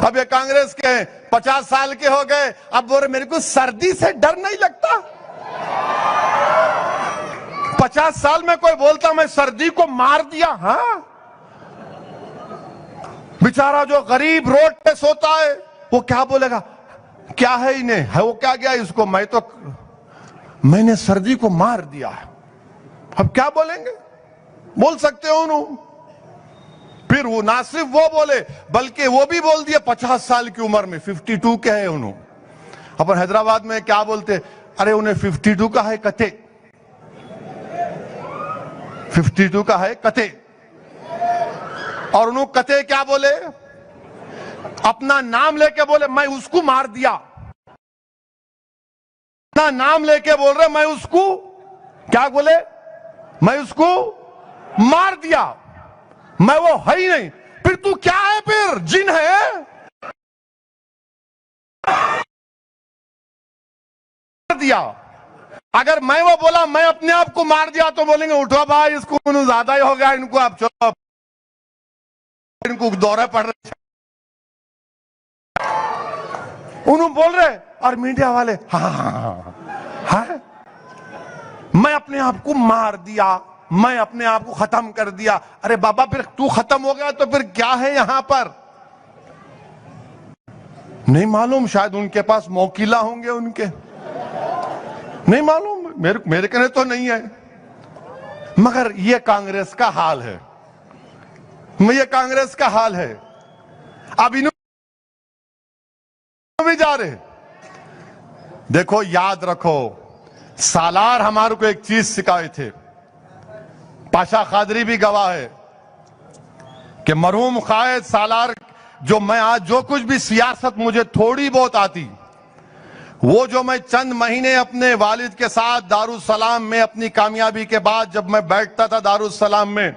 اب یہ کانگریس کے 50 سال کے ہو گئے، اب بول رہے میرے کو سردی سے ڈر نہیں لگتا۔ 50 سال میں کوئی بولتا میں سردی کو مار دیا، ہاں؟ بیچارہ جو غریب روڈ پہ سوتا ہے وہ کیا بولے گا؟ کیا ہے انہیں، ہے وہ کیا گیا اس کو، میں نے سردی کو مار دیا ہے۔ اب کیا بولیں گے؟ بول سکتے ہو انہوں؟ پھر وہ نہ صرف وہ بولے بلکہ وہ بھی بول دیا 50 سال کی عمر میں، 52 کے ہے انہوں۔ اپن حیدرآباد میں کیا بولتے؟ ارے انہیں 52 کا ہے کتے، 52 کا ہے کتے۔ اور انہوں کتے کیا بولے؟ اپنا نام لے کے بولے میں اس کو مار دیا، اپنا نام لے کے بول رہے میں اس کو کیا بولے؟ میں اس کو مار دیا، میں وہ ہے ہی نہیں۔ پھر تو کیا ہے؟ پھر جن ہے؟ دیا اگر میں وہ بولا میں اپنے آپ کو مار دیا تو بولیں گے اٹھو بھائی اس کو انہوں زیادہ ہی ہو گیا، ان کو اب چلو، ان کو دورہ پڑ رہے۔ انہوں بول رہے اور میڈیا والے ہاں میں اپنے آپ کو مار دیا، میں اپنے آپ کو ختم کر دیا۔ ارے بابا پھر تو ختم ہو گیا تو پھر کیا ہے یہاں پر؟ نہیں معلوم، شاید ان کے پاس موکیلا ہوں گے ان کے، نہیں معلوم، میرے کہنے تو نہیں ہے۔ مگر یہ کانگریس کا حال ہے، یہ کانگریس کا حال ہے۔ اب انہوں بھی جا رہے۔ دیکھو یاد رکھو، سالار ہمارے کو ایک چیز سکھائے تھے، پاشا قادری بھی گواہ ہے کہ مرحوم قائد سالار جو میں آج جو کچھ بھی سیاست مجھے تھوڑی بہت آتی، وہ جو میں چند مہینے اپنے والد کے ساتھ دارالسلام میں اپنی کامیابی کے بعد جب میں بیٹھتا تھا دارالسلام میں،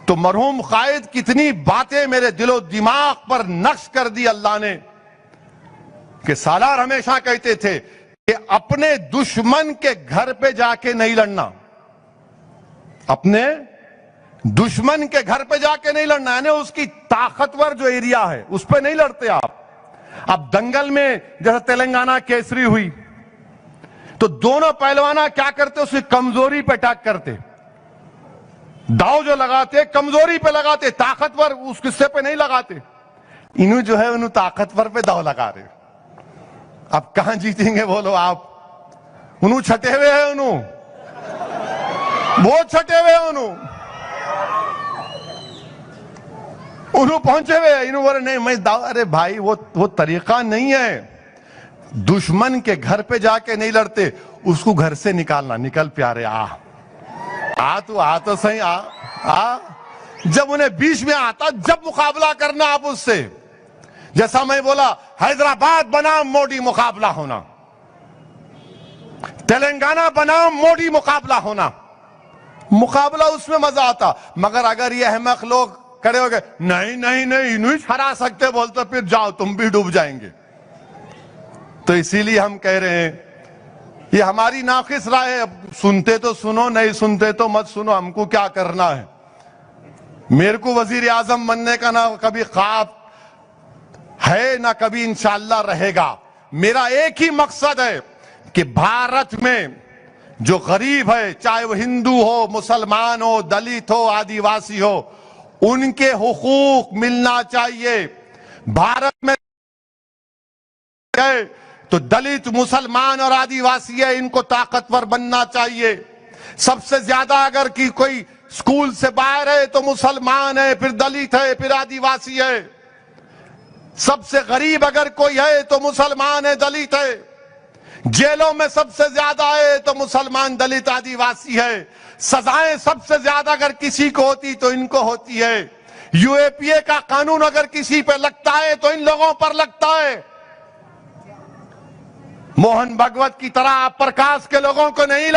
تو مرحوم قائد کتنی باتیں میرے دل و دماغ پر نقش کر دی اللہ نے، کہ سالار ہمیشہ کہتے تھے کہ اپنے دشمن کے گھر پہ جا کے نہیں لڑنا، اپنے دشمن کے گھر پہ جا کے نہیں لڑنا، یعنی اس کی طاقتور جو ایریا ہے اس پہ نہیں لڑتے آپ۔ اب دنگل میں جیسے تلنگانہ کیسری ہوئی تو دونوں پہلوانہ کیا کرتے؟ اس کی کمزوری پہ اٹیک کرتے، داؤ جو لگاتے کمزوری پہ لگاتے، طاقتور اس قصے پہ نہیں لگاتے۔ انہوں جو ہے انہوں طاقتور پہ داؤ لگا رہے۔ اب کہاں جیتیں گے بولو آپ؟ انہوں چھٹے ہوئے ہیں، انہوں بہت چھٹے ہوئے ہیں، انہوں پہنچے ہوئے ہیں، انہوں بولے نہیں میں داؤ۔ ارے بھائی وہ طریقہ نہیں ہے، دشمن کے گھر پہ جا کے نہیں لڑتے، اس کو گھر سے نکالنا، نکل پیارے آ تو صحیح آ۔ جب انہیں بیچ میں آتا جب مقابلہ کرنا آپ اس سے، جیسا میں بولا حیدرآباد بنام موڈی مقابلہ ہونا، تلنگانہ بنام موڈی مقابلہ ہونا، مقابلہ اس میں مزہ آتا۔ مگر اگر یہ احمق لوگ کھڑے ہو گئے نہیں انہیں ہرا سکتے بولتے، پھر جاؤ تم بھی ڈوب جائیں گے۔ تو اسی لیے ہم کہہ رہے ہیں یہ ہماری ناقص رائے ہے، سنتے تو سنو، نہیں سنتے تو مت سنو، ہم کو کیا کرنا ہے؟ میرے کو وزیر اعظم بننے کا نہ کبھی خواب ہے نہ کبھی انشاءاللہ رہے گا۔ میرا ایک ہی مقصد ہے کہ بھارت میں جو غریب ہے، چاہے وہ ہندو ہو، مسلمان ہو، دلت ہو، آدیواسی ہو، ان کے حقوق ملنا چاہیے۔ بھارت میں تو دلت، مسلمان اور آدیواسی ہے، ان کو طاقتور بننا چاہیے۔ سب سے زیادہ اگر کوئی اسکول سے باہر ہے تو مسلمان ہے، پھر دلت ہے، پھر آدیواسی ہے۔ سب سے غریب اگر کوئی ہے تو مسلمان ہے، دلت ہے۔ جیلوں میں سب سے زیادہ ہے تو مسلمان، دلت، آدیواسی ہے۔ سزائیں سب سے زیادہ اگر کسی کو ہوتی تو ان کو ہوتی ہے۔ یو اے پی اے کا قانون اگر کسی پہ لگتا ہے تو ان لوگوں پر لگتا ہے۔ موہن بھگوت کی طرح پرکاش کے لوگوں کو نہیں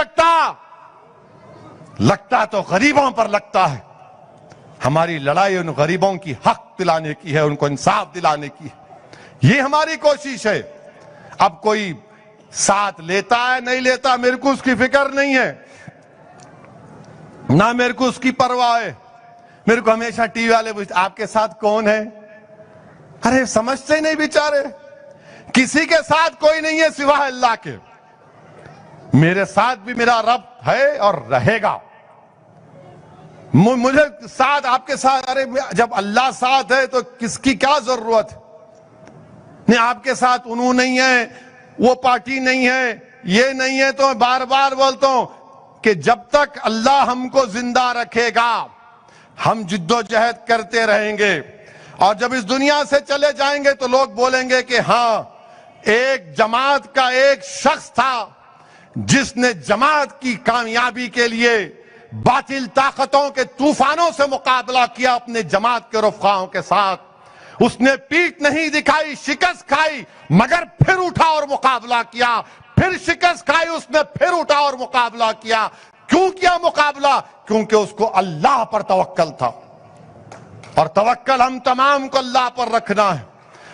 لگتا تو غریبوں پر لگتا ہے۔ ہماری لڑائی ان غریبوں کی حق دلانے کی ہے، ان کو انصاف دلانے کی ہے، یہ ہماری کوشش ہے۔ اب کوئی ساتھ لیتا ہے نہیں لیتا میرے کو اس کی فکر نہیں ہے، نہ میرے کو اس کی پرواہ ہے۔ میرے کو ہمیشہ ٹی وی والے پوچھتے آپ کے ساتھ کون ہے؟ ارے سمجھتے ہی نہیں بیچارے, کسی کے ساتھ کوئی نہیں ہے سوائے اللہ کے. میرے ساتھ بھی میرا رب ہے اور رہے گا. مجھے ساتھ, آپ کے ساتھ, ارے جب اللہ ساتھ ہے تو کس کی کیا ضرورت ہے؟ نہیں, آپ کے ساتھ انہوں نہیں ہے, وہ پارٹی نہیں ہے, یہ نہیں ہے. تو میں بار بار بولتا ہوں کہ جب تک اللہ ہم کو زندہ رکھے گا ہم جد و جہد کرتے رہیں گے. اور جب اس دنیا سے چلے جائیں گے تو لوگ بولیں گے کہ ہاں, ایک جماعت کا ایک شخص تھا جس نے جماعت کی کامیابی کے لیے باطل طاقتوں کے طوفانوں سے مقابلہ کیا اپنے جماعت کے رفقاؤں کے ساتھ. اس نے پیٹھ نہیں دکھائی, شکست کھائی, مگر پھر اٹھا اور مقابلہ کیا. پھر شکست کھائی, اس نے پھر اٹھا اور مقابلہ کیا. کیوں کیا مقابلہ؟ کیونکہ اس کو اللہ پر توکل تھا. اور توکل ہم تمام کو اللہ پر رکھنا ہے.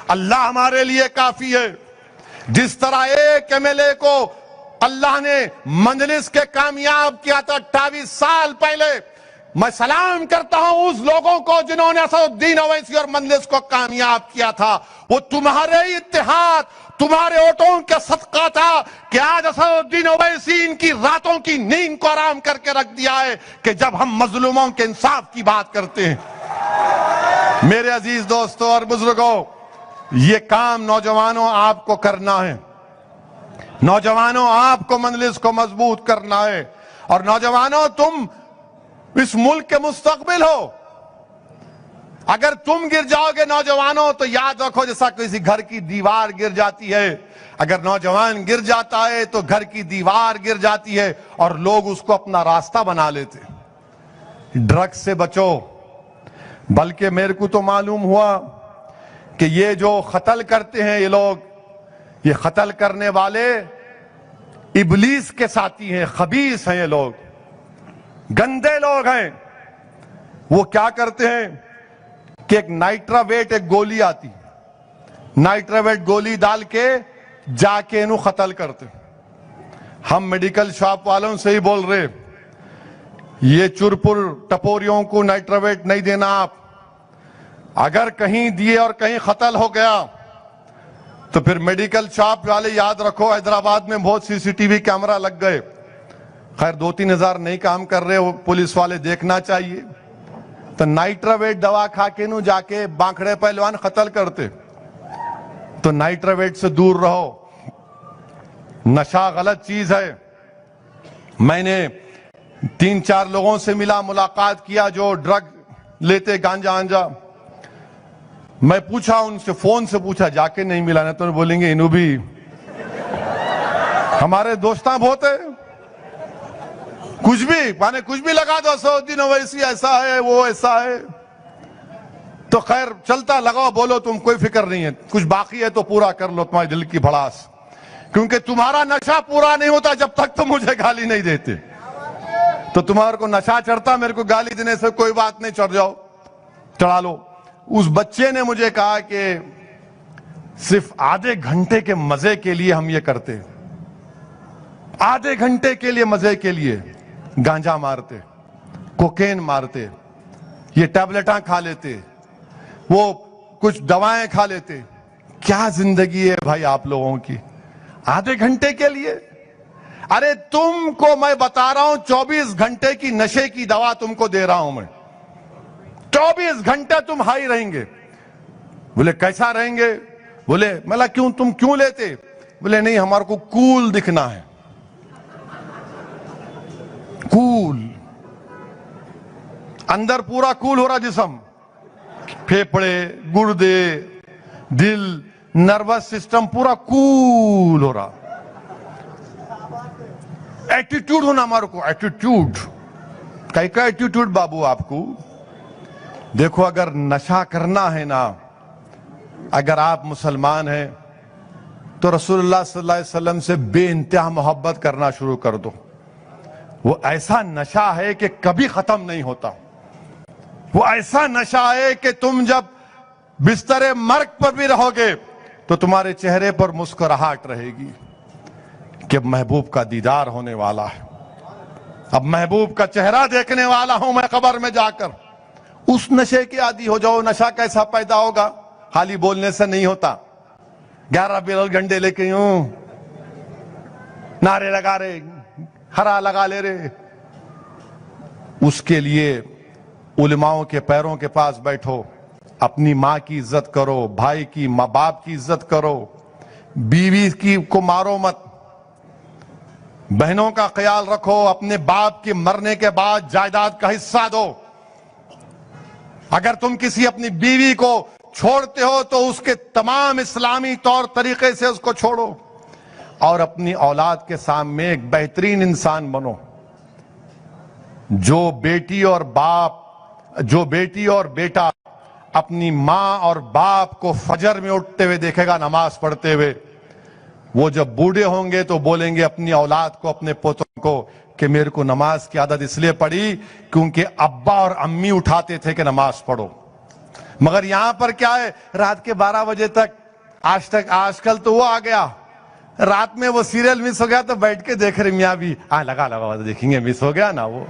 اللہ ہمارے لیے کافی ہے. جس طرح ایک MLA کو اللہ نے مجلس کے کامیاب کیا تھا 28 سال پہلے, میں سلام کرتا ہوں اس لوگوں کو جنہوں نے اسد الدین اویسی اور مجلس کو کامیاب کیا تھا. وہ تمہارے اتحاد, تمہارے ووٹوں کا صدقہ تھا کہ آج اسد الدین اویسی ان کی راتوں کی نیند کو آرام کر کے رکھ دیا ہے کہ جب ہم مظلوموں کے انصاف کی بات کرتے ہیں. میرے عزیز دوستوں اور بزرگوں, یہ کام نوجوانوں آپ کو کرنا ہے. نوجوانوں آپ کو مجلس کو مضبوط کرنا ہے. اور نوجوانوں تم اس ملک کے مستقبل ہو. اگر تم گر جاؤ گے نوجوانوں تو یاد رکھو جیسا کسی گھر کی دیوار گر جاتی ہے, اگر نوجوان گر جاتا ہے تو گھر کی دیوار گر جاتی ہے اور لوگ اس کو اپنا راستہ بنا لیتے. ڈرگز سے بچو. بلکہ میرے کو تو معلوم ہوا کہ یہ جو قتل کرتے ہیں یہ لوگ, یہ قتل کرنے والے ابلیس کے ساتھی ہیں, خبیث ہیں, یہ لوگ گندے لوگ ہیں. وہ کیا کرتے ہیں کہ ایک نائٹراویٹ, ایک گولی آتی, نائٹراویٹ گولی ڈال کے جا کے انہوں قتل کرتے. ہم میڈیکل شاپ والوں سے ہی بول رہے, یہ چرپر ٹپوریوں کو نائٹراویٹ نہیں دینا. آپ اگر کہیں دیے اور کہیں قتل ہو گیا تو پھر میڈیکل شاپ والے یاد رکھو, حیدرآباد میں بہت CCTV کیمرہ لگ گئے. خیر 2-3 ہزار نہیں کام کر رہے, وہ پولیس والے دیکھنا چاہیے. تو نائٹراویٹ دوا کھا کے نو جا کے بانکڑے پہلوان قتل کرتے. تو نائٹراویٹ سے دور رہو. نشہ غلط چیز ہے. میں نے 3-4 لوگوں سے ملا, ملاقات کیا جو ڈرگ لیتے, گانجا آنجا. میں پوچھا ان سے, فون سے پوچھا, جا کے نہیں ملا, نہیں تو بولیں گے انہوں بھی ہمارے دوستاں بہت ہے, کچھ بھی مانے کچھ بھی لگا دو, اسد الدین اویسی ایسا ہے, وہ ایسا ہے. تو خیر چلتا, لگاؤ, بولو, تم کوئی فکر نہیں ہے. کچھ باقی ہے تو پورا کر لو تمہارے دل کی بھڑاس, کیونکہ تمہارا نشہ پورا نہیں ہوتا جب تک تم مجھے گالی نہیں دیتے. تو تمہارے کو نشہ چڑھتا, میرے کو گالی دینے سے کوئی بات نہیں, چڑھ جاؤ, چڑھا لو. اس بچے نے مجھے کہا کہ صرف آدھے گھنٹے کے مزے کے لیے ہم یہ کرتے, آدھے گھنٹے کے لیے مزے کے لیے گانجا مارتے, کوکین مارتے, یہ ٹیبلٹاں کھا لیتے, وہ کچھ دوائیں کھا لیتے. کیا زندگی ہے بھائی آپ لوگوں کی, آدھے گھنٹے کے لیے. ارے تم کو میں بتا رہا ہوں 24 گھنٹے کی نشے کی دوا تم کو دے رہا ہوں میں. 24 گھنٹے تم ہائی رہیں گے. بولے کیسا رہیں گے؟ بولے ملا کیوں, تم کیوں لیتے؟ بولے نہیں, ہمارے کو کول دکھنا ہے. کول, اندر پورا کول ہو رہا جسم, پھیپڑے, گردے, دل, نروس سسٹم پورا کول ہو رہا. ایٹیٹیوڈ ہونا ہمارے کو, ایٹیٹیوڈ. کئی کا ایٹیٹیوڈ بابو آپ کو؟ دیکھو اگر نشہ کرنا ہے نا, اگر آپ مسلمان ہیں تو رسول اللہ صلی اللہ علیہ وسلم سے بے انتہا محبت کرنا شروع کر دو. وہ ایسا نشہ ہے کہ کبھی ختم نہیں ہوتا. وہ ایسا نشہ ہے کہ تم جب بستر مرگ پر بھی رہو گے تو تمہارے چہرے پر مسکراہٹ رہے گی کہ محبوب کا دیدار ہونے والا ہے. اب محبوب کا چہرہ دیکھنے والا ہوں میں قبر میں جا کر. اس نشے کے عادی ہو جاؤ. نشہ کیسا پیدا ہوگا؟ خالی بولنے سے نہیں ہوتا. 11 بیرل گھنٹے لے کے یوں نعرے لگا رہے, ہرا لگا لے رہے. اس کے لیے علماؤں کے پیروں کے پاس بیٹھو, اپنی ماں کی عزت کرو, بھائی کی, ماں باپ کی عزت کرو, بیوی کی کو مارو مت, بہنوں کا خیال رکھو, اپنے باپ کے مرنے کے بعد جائیداد کا حصہ دو. اگر تم کسی اپنی بیوی کو چھوڑتے ہو تو اس کے تمام اسلامی طور طریقے سے اس کو چھوڑو, اور اپنی اولاد کے سامنے ایک بہترین انسان بنو. جو بیٹی اور بیٹا اپنی ماں اور باپ کو فجر میں اٹھتے ہوئے دیکھے گا, نماز پڑھتے ہوئے, وہ جب بوڑھے ہوں گے تو بولیں گے اپنی اولاد کو, اپنے پوتوں کو, کہ میرے کو نماز کی عادت اس لیے پڑی کیونکہ ابا اور امی اٹھاتے تھے کہ نماز پڑھو. مگر یہاں پر کیا ہے, رات کے 12 بجے تک, آج کل تو وہ آ گیا, رات میں وہ سیریل مس ہو گیا تو بیٹھ کے دیکھ رہے, میاں بھی لگا دیکھیں گے, مس ہو گیا نا وہ.